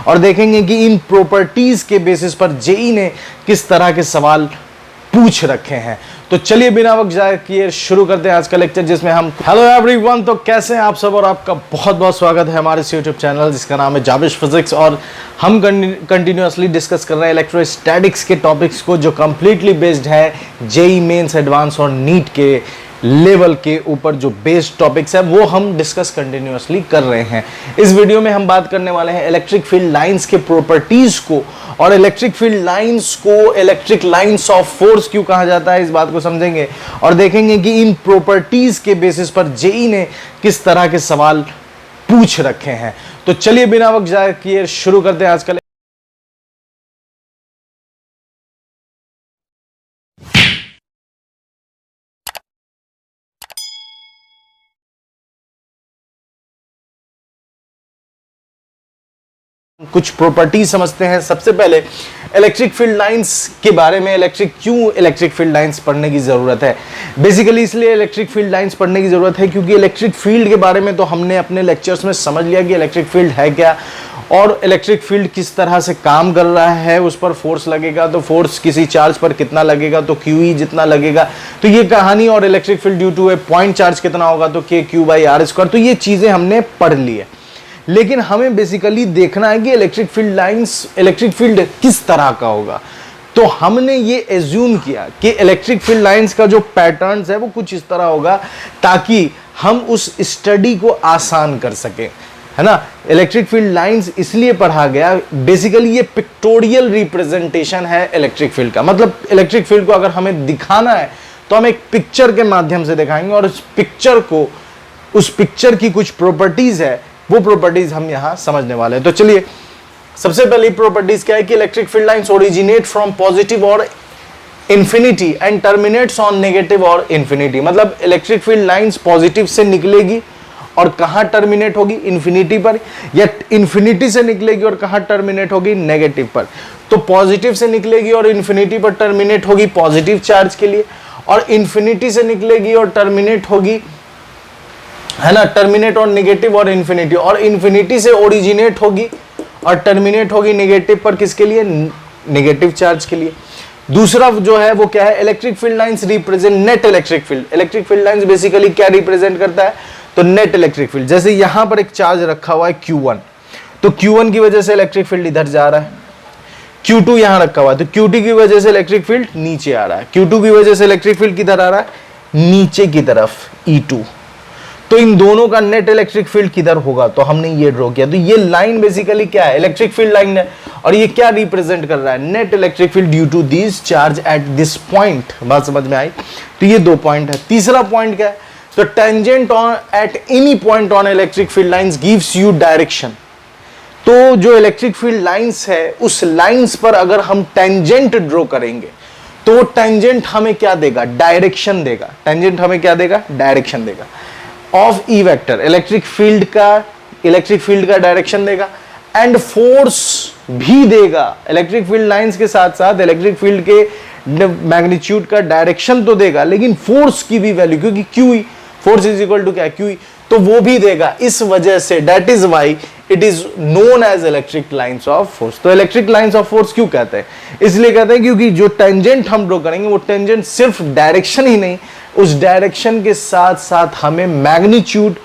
और देखेंगे कि इन प्रॉपर्टीज के बेसिस पर जेई ने किस तरह के सवाल पूछ रखे हैं। तो चलिए बिना वक्त जाए किए शुरू करते हैं आज का लेक्चर, जिसमें हम हेलो एवरीवन, तो कैसे हैं आप सब और आपका बहुत बहुत स्वागत है हमारे इस यूट्यूब चैनल जिसका नाम है जाबिश फिजिक्स। और हम कंटिन्यूअसली डिस्कस कर रहे हैं इलेक्ट्रोस्टैटिक्स के टॉपिक्स को, जो कंप्लीटली बेस्ड है जेई मेंस एडवांस और नीट के लेवल के ऊपर। जो बेस्ड टॉपिक्स है वो हम डिस्कस कंटिन्यूअसली कर रहे हैं। इस वीडियो में हम बात करने वाले हैं इलेक्ट्रिक फील्ड लाइंस के प्रॉपर्टीज को, और इलेक्ट्रिक फील्ड लाइंस को इलेक्ट्रिक लाइंस ऑफ फोर्स क्यों कहा जाता है, इस बात को समझेंगे और देखेंगे कि इन प्रॉपर्टीज के बेसिस पर जेई ने किस तरह के सवाल पूछ रखे हैं। तो चलिए बिना वक्त जाए किए शुरू करते हैं आज का कुछ प्रॉपर्टी समझते हैं। सबसे पहले इलेक्ट्रिक फील्ड लाइंस के बारे में, क्यों इलेक्ट्रिक फील्ड लाइंस पढ़ने की ज़रूरत है। बेसिकली इसलिए इलेक्ट्रिक फील्ड लाइंस पढ़ने की ज़रूरत है क्योंकि इलेक्ट्रिक फील्ड के बारे में तो हमने अपने लेक्चर्स में समझ लिया कि इलेक्ट्रिक फील्ड है क्या, और इलेक्ट्रिक फील्ड किस तरह से काम कर रहा है। उस पर फोर्स लगेगा तो फोर्स किसी चार्ज पर कितना लगेगा, तो QE जितना लगेगा, तो ये कहानी। और electric field due to a point charge कितना होगा, तो KQ/R²। तो ये चीज़ें हमने पढ़ ली है, लेकिन हमें बेसिकली देखना है कि इलेक्ट्रिक फील्ड किस तरह का होगा। तो हमने ये एज्यूम किया कि इलेक्ट्रिक फील्ड लाइंस का जो पैटर्न्स है वो कुछ इस तरह होगा ताकि हम उस स्टडी को आसान कर सकें, है ना। इलेक्ट्रिक फील्ड लाइंस इसलिए पढ़ा गया, बेसिकली ये पिक्टोरियल रिप्रेजेंटेशन है इलेक्ट्रिक फील्ड का। मतलब इलेक्ट्रिक फील्ड को अगर हमें दिखाना है तो हम एक पिक्चर के माध्यम से दिखाएंगे, और उस पिक्चर की कुछ प्रॉपर्टीज है, वो प्रॉपर्टीज हम यहां समझने वाले हैं। तो चलिए सबसे पहली प्रॉपर्टीज क्या है कि electric field lines originate from positive और infinity and terminates on negative और इंफिनिटी। मतलब इलेक्ट्रिक फील्ड लाइंस पॉजिटिव से निकलेगी और कहां टर्मिनेट होगी, इंफिनिटी पर, या इंफिनिटी से निकलेगी और कहां टर्मिनेट होगी, नेगेटिव पर। तो पॉजिटिव से निकलेगी और इंफिनिटी पर टर्मिनेट होगी पॉजिटिव चार्ज के लिए, और इंफिनिटी से निकलेगी और टर्मिनेट होगी, है ना, टर्मिनेट और नेगेटिव और इन्फिनिटी, और इन्फिनिटी से ओरिजिनेट होगी और टर्मिनेट होगी नेगेटिव पर, किसके लिए, नेगेटिव चार्ज के लिए। दूसरा जो है वो क्या है, electric field lines represent net electric field. Electric field lines basically क्या रिप्रेजेंट करता है, तो नेट इलेक्ट्रिक फील्ड। जैसे यहां पर एक चार्ज रखा हुआ है Q1, तो Q1 की वजह से इलेक्ट्रिक फील्ड इधर जा रहा है। Q2 यहां रखा हुआ है, तो Q2 की वजह से इलेक्ट्रिक फील्ड नीचे आ रहा है। Q2 की वजह से इलेक्ट्रिक फील्ड किधर आ रहा है, नीचे की तरफ, E2। तो इन दोनों का नेट इलेक्ट्रिक फील्ड किधर होगा, तो हमने ये ड्रॉ किया। तो ये लाइन बेसिकली क्या है, इलेक्ट्रिक फील्ड लाइन है, और ये क्या रिप्रेजेंट कर रहा है, net electric field due to this charge at this point. बात समझ में आई। तो ये दो पॉइंट है। तीसरा पॉइंट क्या है, तो tangent on at any point on electric field lines gives you direction. तो जो इलेक्ट्रिक फील्ड लाइंस है, उस लाइंस पर अगर हम टेंजेंट ड्रॉ करेंगे तो टेंजेंट हमें क्या देगा, डायरेक्शन देगा। टेंजेंट हमें क्या देगा, डायरेक्शन देगा of E vector. Electric field का डायरेक्शन देगा, एंड फोर्स भी देगा। इलेक्ट्रिक फील्ड लाइंस के साथ साथ इलेक्ट्रिक फील्ड के मैग्नीट्यूड का डायरेक्शन तो देगा, लेकिन फोर्स की भी वैल्यू, क्योंकि QE, force is equal to क्या, QE, तो वो भी देगा। इस वजह से that is why it is known as electric lines of force. तो इलेक्ट्रिक लाइंस ऑफ फोर्स क्यों कहते हैं, इसलिए कहते हैं क्योंकि जो टेंजेंट हम ड्रॉ करेंगे वो टेंजेंट सिर्फ डायरेक्शन ही नहीं, उस डायरेक्शन के साथ साथ हमें मैग्नीट्यूड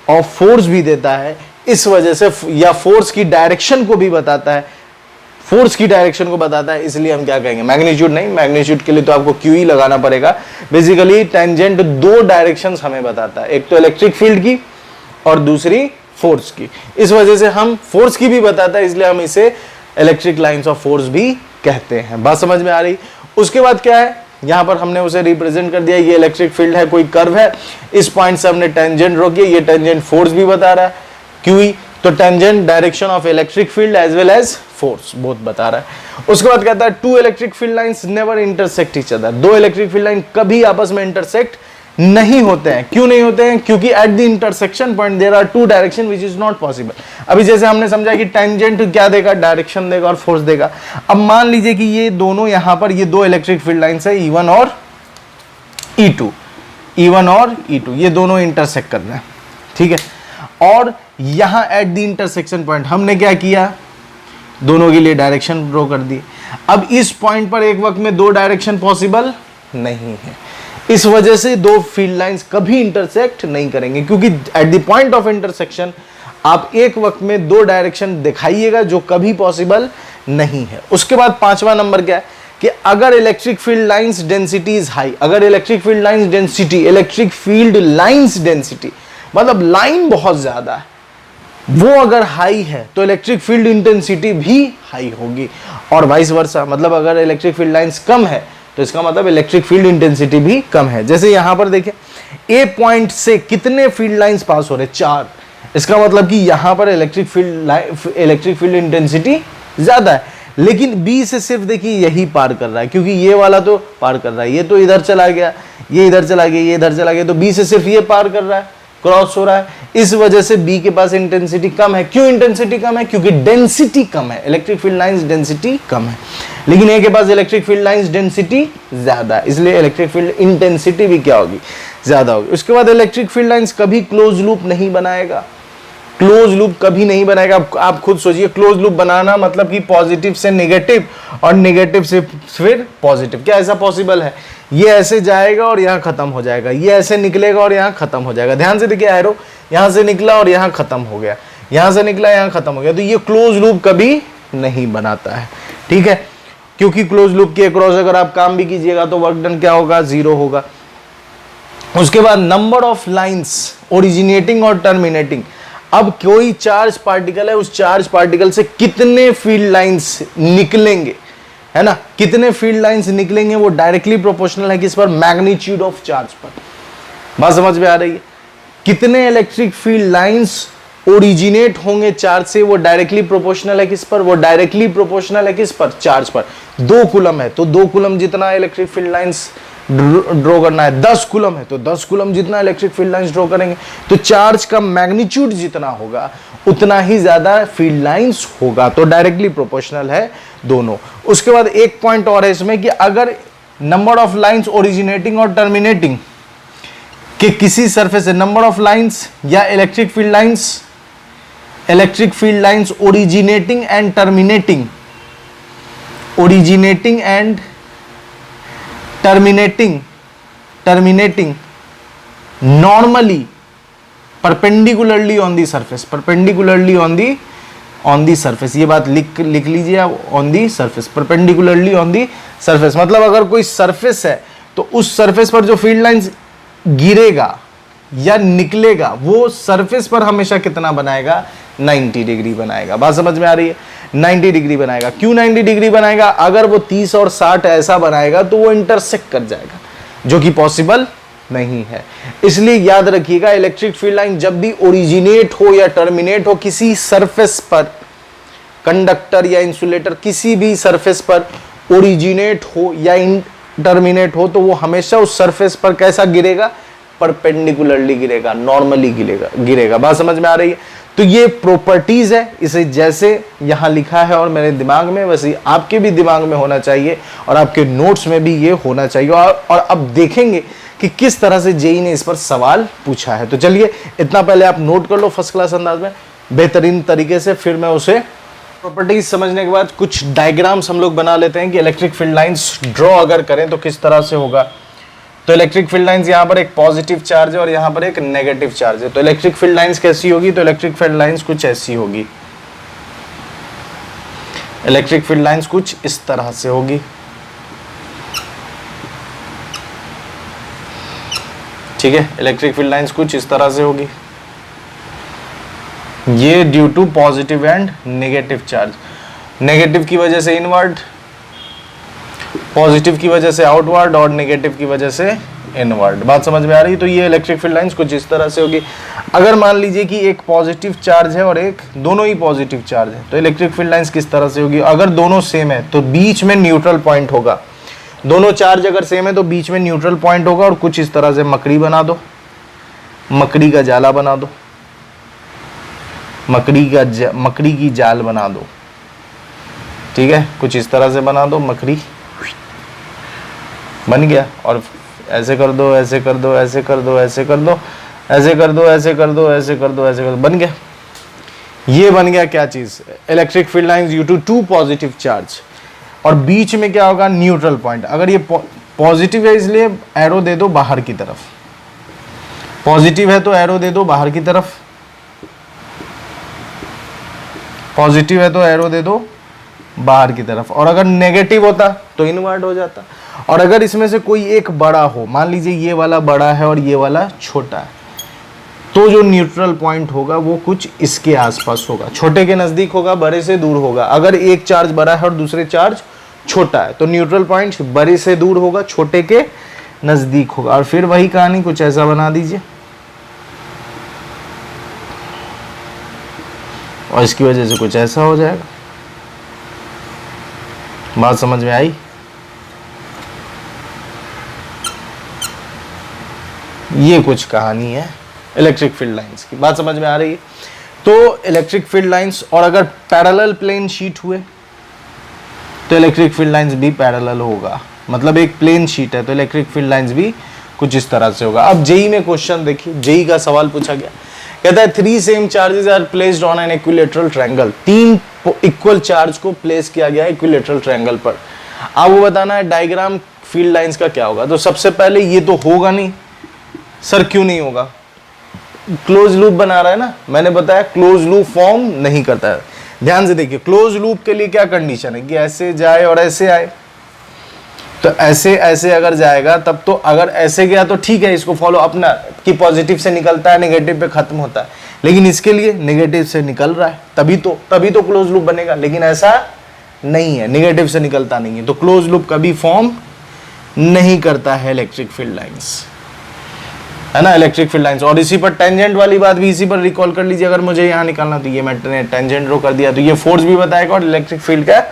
ऑफ फोर्स भी देता है। इस वजह से, या फोर्स की डायरेक्शन को भी बताता है, इसलिए हम क्या कहेंगे, मैग्नीट्यूड नहीं, मैग्नीट्यूड के लिए तो आपको QE लगाना पड़ेगा। बेसिकली टेंजेंट दो डायरेक्शंस हमें बताता है, एक तो इलेक्ट्रिक फील्ड की और दूसरी फोर्स की। इस वजह से हम फोर्स की भी बताता है, इसलिए हम इसे इलेक्ट्रिक लाइंस ऑफ फोर्स भी कहते हैं। बात समझ में आ रही। उसके बाद क्या है, यहां पर हमने उसे रिप्रेजेंट कर दिया, ये इलेक्ट्रिक फील्ड है, कोई कर्व है, इस पॉइंट से हमने टेंजेंट ड्रॉ किया, ये टेंजेंट फोर्स भी बता रहा है QE। तो tangent direction of electric field as well as force both बता रहा है। उसके बाद कहता है two electric field lines never intersect each other. दो इलेक्ट्रिक फील्ड लाइन कभी आपस में इंटरसेक्ट नहीं होते हैं। क्यों नहीं होते हैं, क्योंकि at the intersection point there are two direction which is not possible. अभी जैसे हमने समझा कि टेंजेंट क्या देगा, डायरेक्शन देगा और फोर्स देगा। अब मान लीजिए कि ये दोनों यहां पर ये दो इलेक्ट्रिक फील्ड लाइंस है E1 और E2, E1 और E2 ये दोनों इंटरसेक्ट कर रहे हैं, ठीक है। और यहां एट द इंटरसेक्शन पॉइंट हमने क्या किया, दोनों के लिए डायरेक्शन ड्रॉ कर दी। अब इस पॉइंट पर एक वक्त में दो डायरेक्शन पॉसिबल नहीं है, इस वजह से दो फील्ड लाइंस कभी इंटरसेक्ट नहीं करेंगे, क्योंकि at the point of intersection आप एक वक्त में दो डायरेक्शन दिखाइएगा जो कभी पॉसिबल नहीं है। उसके बाद पांचवा नंबर क्या है कि अगर electric field lines density is high, अगर electric field lines density, electric field lines density मतलब लाइन बहुत ज्यादा है, वो अगर हाई है तो इलेक्ट्रिक फील्ड इंटेंसिटी भी हाई होगी, और वाइस वर्सा, मतलब अगर इलेक्ट्रिक फील्ड लाइंस कम है तो इसका मतलब इलेक्ट्रिक फील्ड इंटेंसिटी भी कम है। जैसे यहां पर देखिए ए पॉइंट से कितने फील्ड लाइंस पास हो रहे, 4, इसका मतलब कि यहां पर इलेक्ट्रिक फील्ड इंटेंसिटी ज्यादा है, लेकिन बी से सिर्फ देखिए यही पार कर रहा है, क्योंकि ये वाला तो पार कर रहा है, ये तो इधर चला गया, ये इधर चला गया, ये इधर चला गया, तो बी से सिर्फ ये पार कर रहा है, क्रॉस हो रहा है, इस वजह से बी के पास इंटेंसिटी कम है। क्यों इंटेंसिटी कम है? क्योंकि डेंसिटी कम है, इलेक्ट्रिक फील्ड लाइंस डेंसिटी कम है, लेकिन ए के पास इलेक्ट्रिक फील्ड लाइंस डेंसिटी ज्यादा है, इसलिए इलेक्ट्रिक फील्ड इंटेंसिटी भी क्या होगी, ज्यादा होगी। उसके बाद इलेक्ट्रिक फील्ड लाइंस कभी क्लोज लूप नहीं बनाएगा, क्लोज लूप कभी नहीं बनाएगा। आप खुद सोचिए, क्लोज लूप बनाना मतलब कि पॉजिटिव से नेगेटिव और नेगेटिव से फिर पॉजिटिव, क्या ऐसा पॉसिबल है? ये ऐसे जाएगा और यहाँ खत्म हो जाएगा, ये ऐसे निकलेगा और यहाँ खत्म हो जाएगा। ध्यान से देखिए, एरो यहाँ से निकला और यहाँ खत्म हो गया, यहाँ से निकला यहाँ खत्म हो गया, तो ये क्लोज लूप कभी नहीं बनाता है, ठीक है, क्योंकि क्लोज लूप के अक्रॉस अगर आप काम भी कीजिएगा तो वर्क डन क्या होगा, 0 होगा। उसके बाद नंबर ऑफ लाइंस ओरिजिनेटिंग और टर्मिनेटिंग, अब कोई चार्ज पार्टिकल है, उस चार्ज पार्टिकल से कितने फील्ड लाइंस निकलेंगे, है ना, कितने फील्ड लाइंस निकलेंगे, वो डायरेक्टली प्रोपोर्शनल है किस पर, मैग्नीट्यूड ऑफ चार्ज पर। बात समझ में आ रही है? कितने इलेक्ट्रिक फील्ड लाइंस ओरिजिनेट होंगे चार्ज से, वो डायरेक्टली प्रोपोर्शनल है किस पर, वो डायरेक्टली प्रोपोर्शनल है किस पर, चार्ज पर। 2 कूलम है तो 2 कूलम जितना इलेक्ट्रिक फील्ड लाइंस ड्रॉ करना है, 10 कूलम है तो 10 कूलम जितना इलेक्ट्रिक फील्ड लाइंस ड्रॉ करेंगे, तो चार्ज का मैग्नीट्यूड जितना होगा उतना ही ज्यादा फील्ड लाइंस होगा, तो डायरेक्टली प्रोपोर्शनल है दोनों। उसके बाद एक पॉइंट और है इसमें कि अगर नंबर ऑफ लाइंस ओरिजिनेटिंग और टर्मिनेटिंग के किसी सरफेस से, नंबर ऑफ लाइंस या electric field lines originating and terminating, originating and terminating normally perpendicularly on the surface, perpendicularly on the surface, ये बात लिख लीजिए आप, on the surface, perpendicularly on the surface, मतलब अगर कोई सरफेस है तो उस सरफेस पर जो फील्ड लाइंस गिरेगा या निकलेगा वो सरफेस पर हमेशा कितना बनाएगा, 90 डिग्री बनाएगा। बात समझ में आ रही है? 90 डिग्री बनाएगा। क्यों 90 डिग्री बनाएगा? अगर वो 30 और 60 ऐसा बनाएगा तो वो इंटरसेक्ट कर जाएगा, जो कि पॉसिबल नहीं है। इसलिए याद रखिएगा, इलेक्ट्रिक फील्ड लाइन जब भी ओरिजिनेट हो या टर्मिनेट हो किसी सरफेस पर, कंडक्टर या इंसुलेटर किसी भी सरफेस पर ओरिजिनेट हो या टर्मिनेट हो, तो वो हमेशा उस सरफेस पर कैसा गिरेगा, परपेंडिकुलरली गिरेगा, नॉर्मली गिरेगा। बात समझ में आ रही है? तो ये प्रॉपर्टीज है, इसे जैसे यहां लिखा है और मेरे दिमाग में, वैसे आपके भी दिमाग में होना चाहिए और आपके नोट्स में भी ये होना चाहिए। और अब देखेंगे कि किस तरह से जेई ने इस पर सवाल पूछा है। तो चलिए इतना पहले आप नोट कर लो फर्स्ट क्लास अंदाज में बेहतरीन तरीके से, फिर मैं उसे प्रॉपर्टीज समझने के बाद कुछ डायग्राम्स हम लोग बना लेते हैं कि इलेक्ट्रिक फील्ड लाइंस ड्रॉ अगर करें तो किस तरह से होगा। तो इलेक्ट्रिक फील्ड लाइंस यहाँ पर एक पॉजिटिव चार्ज है और यहाँ पर एक नेगेटिव चार्ज है, तो इलेक्ट्रिक फील्ड लाइंस कैसी होगी, तो इलेक्ट्रिक फील्ड लाइंस कुछ ऐसी होगी, इलेक्ट्रिक फील्ड लाइंस कुछ इस तरह से होगी। ठीक है, इलेक्ट्रिक फील्ड लाइंस कुछ इस तरह से होगी, ये due to positive and negative charge, negative की वजह से इनवर्ड, पॉजिटिव की वजह से आउटवर्ड और नेगेटिव की वजह से इनवर्ड। बात समझ में आ रही? तो ये इलेक्ट्रिक फील्ड लाइंस कुछ इस तरह से होगी। अगर मान लीजिए कि एक पॉजिटिव चार्ज है और एक, दोनों ही पॉजिटिव चार्ज है, तो इलेक्ट्रिक फील्ड लाइंस किस तरह से होगी, अगर दोनों सेम है तो बीच में न्यूट्रल पॉइंट होगा, दोनों चार्ज अगर सेम है तो बीच में न्यूट्रल पॉइंट होगा और कुछ इस तरह से मकड़ी बना दो, मकड़ी का जाला बना दो, मकड़ी की जाल बना दो, ठीक है, कुछ इस तरह से बना दो, मकड़ी बन गया। और ऐसे कर दो, ऐसे कर दो, ऐसे कर दो, ऐसे कर दो, ऐसे कर दो, ऐसे कर दो, ऐसे कर दो, ऐसे कर दो, बन गया। ये बन गया क्या चीज, electric field lines due to two positive charge, और बीच में क्या होगा, न्यूट्रल पॉइंट। अगर ये पॉजिटिव है इसलिए एरो दे दो बाहर की तरफ, पॉजिटिव है तो एरो दे दो बाहर की तरफ, पॉजिटिव है तो एरो दे दो बाहर की तरफ, और अगर नेगेटिव होता तो इनवर्ट हो जाता। और अगर इसमें से कोई एक बड़ा हो, मान लीजिए ये वाला बड़ा है और ये वाला छोटा है, तो जो न्यूट्रल पॉइंट होगा वो कुछ इसके आसपास होगा, छोटे के नजदीक होगा, बड़े से दूर होगा। अगर एक चार्ज बड़ा है और दूसरे चार्ज छोटा है तो न्यूट्रल पॉइंट बड़े से दूर होगा, छोटे के नजदीक होगा। और फिर वही कहानी कुछ ऐसा बना दीजिए, और इसकी वजह से कुछ ऐसा हो जाएगा। बात समझ में आई? ये कुछ कहानी है इलेक्ट्रिक फील्ड लाइंस की। बात समझ में आ रही है? तो इलेक्ट्रिक फील्ड लाइंस, और अगर पैरेलल प्लेन शीट हुए तो इलेक्ट्रिक फील्ड लाइंस भी पैरेलल होगा। मतलब एक प्लेन शीट है तो इलेक्ट्रिक फील्ड लाइंस भी कुछ इस तरह से होगा। अब जेई में क्वेश्चन देखिए, जेई का सवाल पूछा गया, कहता है 3 same charges are placed on an equilateral triangle. 3 equal charge को प्लेस किया गया है इक्विलेटरल ट्रायंगल पर। अब वो बताना है डायग्राम फील्ड लाइंस का क्या होगा। तो सबसे पहले ये तो होगा नहीं सर, क्यों नहीं होगा? क्लोज लूप बना रहा है ना, मैंने बताया क्लोज लूप फॉर्म नहीं करता है। ध्यान से देखिए, क्लोज लूप के लिए क्या कंडीशन है कि ऐसे जाए और ऐसे आए। तो ऐसे ऐसे अगर जाएगा तब तो, अगर ऐसे गया तो ठीक है, इसको फॉलो अपना कि पॉजिटिव से निकलता है नेगेटिव पे खत्म होता है, लेकिन इसके लिए नेगेटिव से निकल रहा है तभी तो क्लोज लूप बनेगा। लेकिन ऐसा नहीं है, नेगेटिव से निकलता नहीं है, तो क्लोज लूप कभी फॉर्म नहीं करता है इलेक्ट्रिक फील्ड लाइंस, है ना, इलेक्ट्रिक फील्ड लाइंस। और इसी पर टेंजेंट वाली बात भी इसी पर रिकॉल कर लीजिए। अगर मुझे यहाँ निकालना तो ये मैंने टेंजेंट ड्रॉ कर दिया, तो ये फोर्स भी बताएगा और इलेक्ट्रिक फील्ड का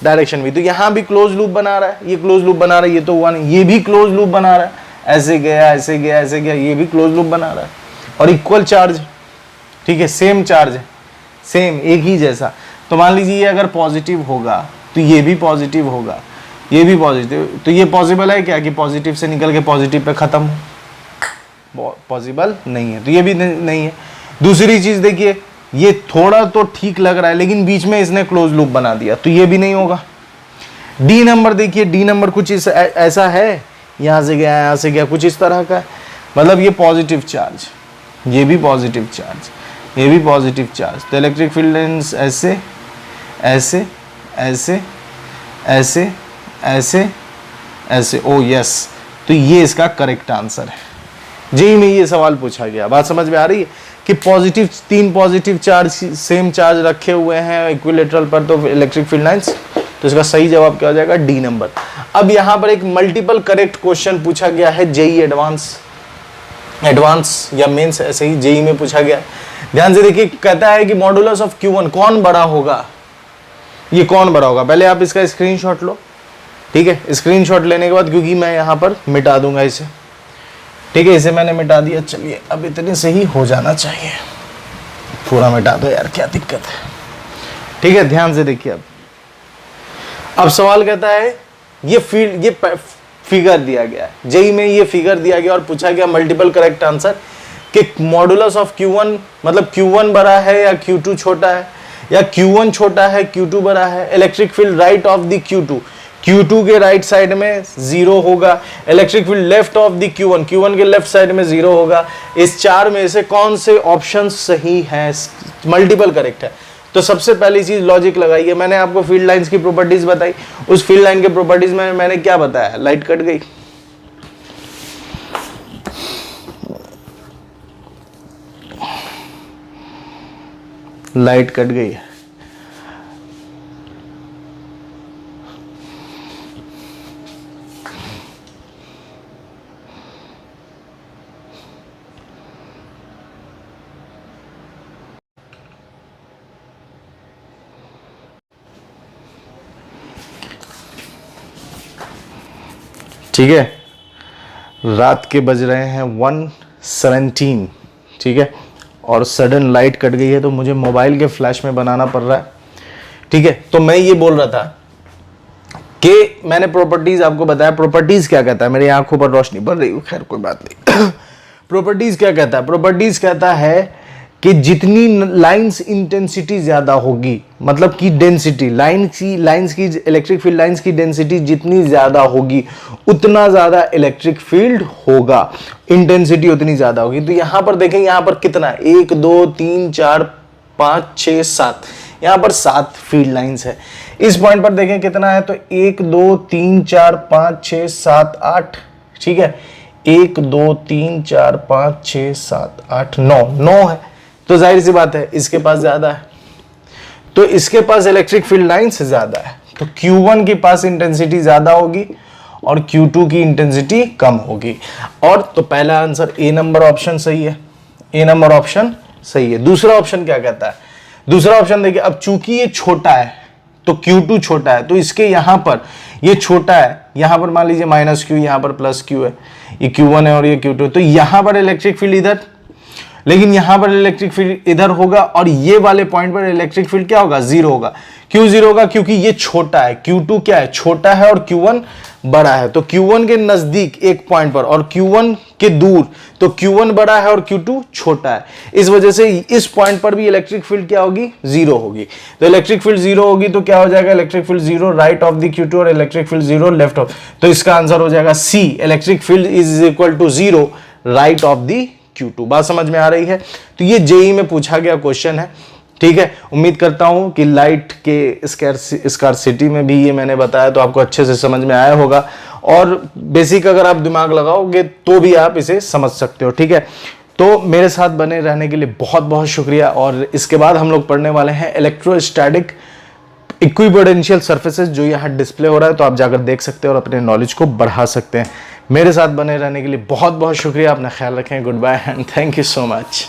डायरेक्शन भी। तो यहाँ भी क्लोज लूप बना रहा है, ये क्लोज लूप बना रहा है, ये तो हुआ नहीं, ये भी क्लोज लूप बना रहा है, ऐसे गया ऐसे गया ऐसे गया, ये भी क्लोज लूप बना रहा है। और इक्वल चार्ज, ठीक है, सेम चार्ज है, सेम एक ही जैसा। तो मान लीजिए ये अगर पॉजिटिव होगा तो ये भी पॉजिटिव होगा, ये भी पॉजिटिव, तो ये पॉसिबल है क्या कि पॉजिटिव से निकल के पॉजिटिव पे खत्म हो? पॉसिबल नहीं है, तो ये भी नहीं है। दूसरी चीज देखिए, ये थोड़ा तो ठीक लग रहा है लेकिन बीच में इसने क्लोज लूप बना दिया, तो ये भी नहीं होगा। डी नंबर देखिए, डी नंबर कुछ ऐसा है, यहां से गया यहां से गया, कुछ इस तरह का, मतलब ये पॉजिटिव चार्ज, ये भी पॉजिटिव चार्ज, ये भी पॉजिटिव चार्ज। तो इलेक्ट्रिक फील्ड लाइंस ऐसे ऐसे ऐसे ऐसे ऐसे ऐसे, ओ यस, तो ये इसका करेक्ट आंसर है। जेई में ये सवाल पूछा गया। बात समझ में आ रही है कि positive, 3 positive charge same charge रखे हुए हैं इक्विलेटरल पर, तो इलेक्ट्रिक फील्ड लाइंस, तो इसका सही जवाब क्या हो जाएगा? D number. अब यहाँ पर एक मल्टीपल करेक्ट क्वेश्चन पूछा गया है जेई एडवांस या मेंस, ऐसे ही जेई में पूछा गया। ध्यान से देखिए, कहता है कि मॉडुलस ऑफ Q1 कौन बड़ा होगा, ये कौन बड़ा होगा। पहले आप इसका स्क्रीनशॉट लो, ठीक है। स्क्रीनशॉट लेने के बाद, क्योंकि मैं यहाँ पर मिटा दूंगा इसे, ठीक है, इसे मैंने मिटा दिया। चलिए, अब इतने से ही हो जाना चाहिए, पूरा मिटा दो यार, क्या दिक्कत है, ठीक है। ध्यान से देखिए, अब सवाल कहता है ये फील्ड, ये फिगर दिया गया है जेई में, ये फिगर दिया गया और पूछा गया मल्टीपल करेक्ट आंसर कि मॉडुलस ऑफ Q1, मतलब Q1 बड़ा है या Q2 छोटा है, या Q1 छोटा है Q2 बड़ा है। Electric field right of the Q2 के राइट साइड में 0 होगा। Electric field left of the Q1 के लेफ्ट साइड में 0 होगा। इस 4 में से कौन से ऑप्शन सही हैं, मल्टीपल करेक्ट है। तो सबसे पहली चीज लॉजिक लगाइए। मैंने आपको फील्ड लाइंस की प्रॉपर्टीज बताई, उस फील्ड लाइन के प्रॉपर्टीज में मैंने क्या बताया, लाइट कट गई, लाइट कट गई है। ठीक है, रात के बज रहे हैं 1:17, ठीक है, और सडन लाइट कट गई है, तो मुझे मोबाइल के फ्लैश में बनाना पड़ रहा है, ठीक है। तो मैं ये बोल रहा था कि मैंने प्रॉपर्टीज आपको बताया। प्रॉपर्टीज क्या कहता है, मेरी आंखों पर रोशनी पड़ रही है, खैर कोई बात नहीं। प्रॉपर्टीज क्या कहता है, प्रॉपर्टीज कहता है कि जितनी लाइंस इंटेंसिटी ज्यादा होगी, मतलब कि डेंसिटी लाइंस की इलेक्ट्रिक फील्ड लाइंस की डेंसिटी जितनी ज्यादा होगी उतना ज्यादा इलेक्ट्रिक फील्ड होगा, इंटेंसिटी उतनी ज्यादा होगी। तो यहां पर देखें, यहां पर कितना, 1 2 3 4 5 6 7, यहां पर 7 फील्ड लाइंस है। इस पॉइंट पर देखें कितना है, तो 1 2 3 4 5 6 7 8, ठीक है, 1 2 3 4 5 6 7 8 9 है। तो जाहिर सी बात है इसके पास ज्यादा है, तो इसके पास इलेक्ट्रिक फील्ड लाइंस ज्यादा है, तो Q1 के पास इंटेंसिटी ज्यादा होगी और Q2 की इंटेंसिटी कम होगी। और तो पहला आंसर ए नंबर ऑप्शन सही है, ए नंबर ऑप्शन सही है। दूसरा ऑप्शन क्या कहता है, दूसरा ऑप्शन देखिए, अब चूंकि ये छोटा है तो Q2 छोटा है, तो इसके यहां पर ये छोटा है, यहां पर मान लीजिए -Q, यहां पर +Q है, ये Q1 है और ये Q2, तो यहां पर इलेक्ट्रिक फील्ड इधर, लेकिन यहां पर इलेक्ट्रिक फील्ड इधर होगा और ये वाले पॉइंट पर इलेक्ट्रिक फील्ड क्या होगा, 0 होगा। क्यों 0 होगा, क्योंकि ये छोटा है, Q2 क्या है, छोटा है और Q1 बड़ा है। तो Q1 के नजदीक एक पॉइंट पर और Q1 के दूर, तो Q1 बड़ा है और Q2 छोटा है, इस वजह से इस पॉइंट पर भी इलेक्ट्रिक फील्ड क्या होगी, 0 होगी। तो इलेक्ट्रिक फील्ड 0 होगी तो क्या हो जाएगा, electric field 0 right of the Q2 और इलेक्ट्रिक फील्ड 0 लेफ्ट ऑफ, तो इसका आंसर हो जाएगा C, electric field is equal to 0 right of the Q2। बात समझ में आ रही है। तो ये जेई में पूछा गया क्वेश्चन है, ठीक है। उम्मीद करता हूं कि लाइट के स्कार्सिटी में भी ये मैंने बताया तो आपको अच्छे से समझ में आया होगा, और बेसिक अगर आप दिमाग लगाओगे तो भी आप इसे समझ सकते हो, ठीक है। तो मेरे साथ बने रहने के लिए बहुत बहुत शुक्रिया। और इसके बाद हम लोग पढ़ने वाले हैं इलेक्ट्रोस्टैटिक इक्विपोटेंशियल सर्फेसेस, जो यहाँ डिस्प्ले हो रहा है, तो आप जाकर देख सकते हैं और अपने नॉलेज को बढ़ा सकते हैं। मेरे साथ बने रहने के लिए बहुत बहुत शुक्रिया। अपना ख्याल रखें। Goodbye and thank you so much.